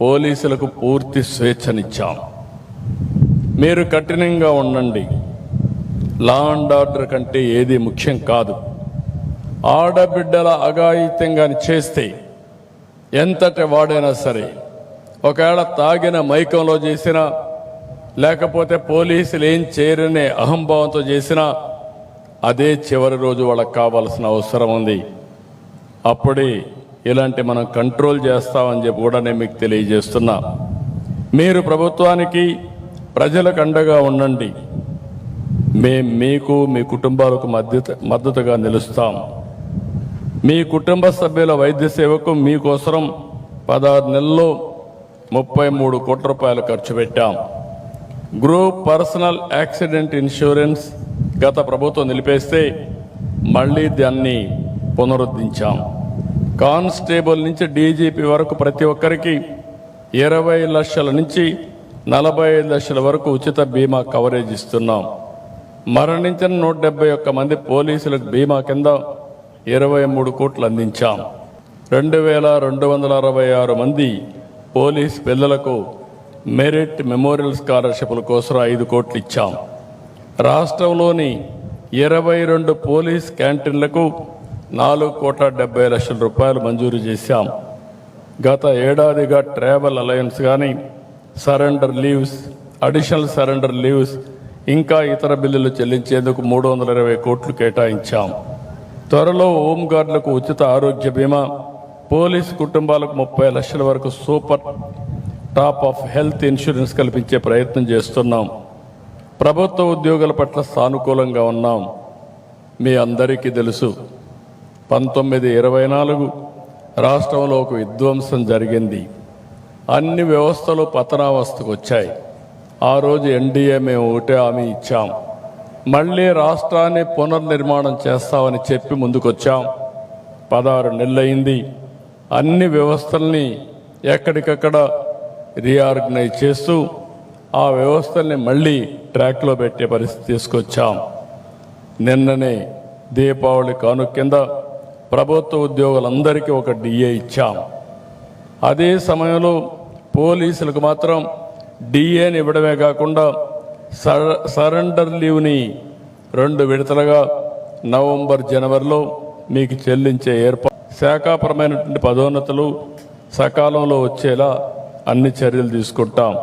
పోలీసులకు పూర్తి స్వేచ్ఛనిచ్చాం. మీరు కఠినంగా ఉండండి. లా అండ్ ఆర్డర్ కంటే ఏది ముఖ్యం కాదు. ఆడబిడ్డల అఘాయిత్యంగా చేస్తే ఎంతటి వాడైనా సరే, ఒకవేళ తాగిన మైకంలో చేసినా, లేకపోతే పోలీసులు ఏం చేయరనే అహంభావంతో చేసినా, అదే చివరి రోజు వాళ్ళకి కావాల్సిన అవసరం ఉంది. అప్పుడే ఇలాంటి మనం కంట్రోల్ చేస్తామని చెప్పి కూడా నేను మీకు తెలియజేస్తున్నా. మీరు ప్రభుత్వానికి, ప్రజలకు అండగా ఉండండి. మేము మీకు, మీ కుటుంబాలకు మద్దతుగా నిలుస్తాం. మీ కుటుంబ సభ్యుల వైద్య సేవకు మీకోసం 16 నెలల్లో 33 కోట్ల రూపాయలు ఖర్చు పెట్టాం. గ్రూప్ పర్సనల్ యాక్సిడెంట్ ఇన్సూరెన్స్ గత ప్రభుత్వం నిలిపేస్తే మళ్ళీ దాన్ని పునరుద్ధరించాం. కానిస్టేబుల్ నుంచి డీజీపీ వరకు ప్రతి ఒక్కరికి 20 లక్షల నుంచి 45 లక్షల వరకు ఉచిత బీమా కవరేజ్ ఇస్తున్నాం. మరణించిన 171 మంది పోలీసులకు బీమా కింద 23 కోట్లు అందించాం. 2266 మంది పోలీస్ పిల్లలకు మెరిట్ మెమోరియల్ స్కాలర్షిప్ల కోసం 5 కోట్లు ఇచ్చాం. రాష్ట్రంలోని 22 పోలీస్ క్యాంటీన్లకు 4,70,00,000 రూపాయలు మంజూరు చేశాం. గత ఏడాదిగా ట్రావెల్ అలయన్స్ కానీ, surrender leaves, additional surrender leaves, ఇంకా ఇతర బిల్లులు చెల్లించేందుకు 320 కోట్లు కేటాయించాం. త్వరలో హోంగార్డులకు ఉచిత ఆరోగ్య బీమా, పోలీసు కుటుంబాలకు 30 లక్షల వరకు super top of health insurance కల్పించే ప్రయత్నం చేస్తున్నాం. ప్రభుత్వ ఉద్యోగుల పట్ల సానుకూలంగా ఉన్నాం. మీ అందరికీ తెలుసు, 1924 రాష్ట్రంలో ఒక విధ్వంసం జరిగింది. అన్ని వ్యవస్థలు పతనావస్థకు వచ్చాయి. ఆ రోజు ఎన్డీఏ మేము ఒకటే హామీ ఇచ్చాం, మళ్ళీ రాష్ట్రాన్ని పునర్నిర్మాణం చేస్తామని చెప్పి ముందుకొచ్చాం. 16 నెలలైంది. అన్ని వ్యవస్థల్ని ఎక్కడికక్కడ రీఆర్గనైజ్ చేస్తూ ఆ వ్యవస్థల్ని మళ్ళీ ట్రాక్లో పెట్టే పరిస్థితి తీసుకొచ్చాం. నిన్ననే దీపావళి కానుక కింద ప్రభుత్వ ఉద్యోగులందరికీ ఒక డిఏ ఇచ్చాం. అదే సమయంలో పోలీసులకు మాత్రం డిఏని ఇవ్వడమే కాకుండా సరెండర్ లీవ్ని 2 విడతలుగా నవంబర్, జనవరిలో మీకు చెల్లించే ఏర్పాటు, శాఖాపరమైనటువంటి పదోన్నతులు సకాలంలో వచ్చేలా అన్ని చర్యలు తీసుకుంటాం.